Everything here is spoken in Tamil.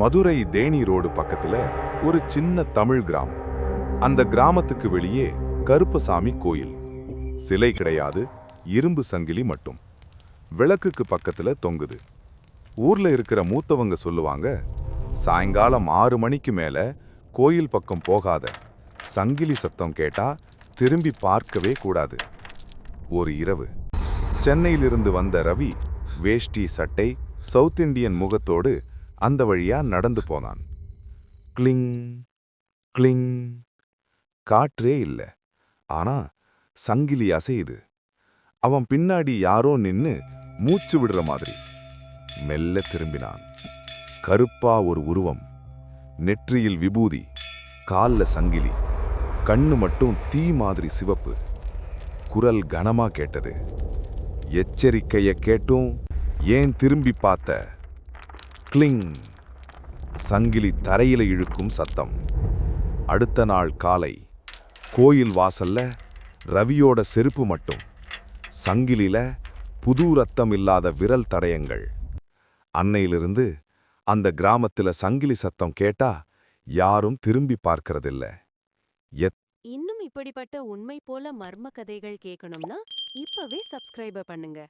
மதுரை தேனி ரோடு பக்கத்துல ஒரு சின்ன தமிழ் கிராமம். அந்த கிராமத்துக்கு வெளியே கருப்பசாமி கோயில். சிலை கிடையாது, இரும்பு சங்கிலி மட்டும். விளக்குக்கு பக்கத்துல தொங்குது. ஊர்ல இருக்கிற மூத்தவங்க சொல்லுவாங்க, சாயங்காலம் 6 மணிக்கு மேல கோயில் பக்கம் போகாத, சங்கிலி சத்தம் கேட்டா திரும்பி பார்க்கவே கூடாது. ஒரு இரவு சென்னையிலிருந்து வந்த ரவி வேஷ்டி சட்டை சவுத் இண்டியன் முகத்தோடு அந்த வழியா நடந்து போனான். கிளிங் கிளிங். காற்றே இல்ல, ஆனா சங்கிலி அசையுது. அவன் பின்னாடி யாரோ நின்னு மூச்சு விடுற மாதிரி. மெல்ல திரும்பினான். கருப்பா ஒரு உருவம், நெற்றியில் விபூதி, கால்ல சங்கிலி, கண்ணு மட்டும் தீ மாதிரி சிவப்பு. குரல் கனமா கேட்டது. எச்சரிக்கைய கேட்டும் ஏன் திரும்பி பார்த்த? கிளிங். சங்கிலி தரையில இழுக்கும் சத்தம். அடுத்த நாள் காலை கோயில் வாசல்ல ரவியோட செருப்பு மட்டும், சங்கிலில புது ரத்தம் இல்லாத விரல் தடயங்கள். அன்னையிலிருந்து அந்த கிராமத்துல சங்கிலி சத்தம் கேட்டா யாரும் திரும்பி பார்க்கறதில்ல. இன்னும் இப்படிப்பட்ட உண்மை போல மர்ம கதைகள் கேட்கணும்னா இப்பவே சப்ஸ்கிரைபர் பண்ணுங்க.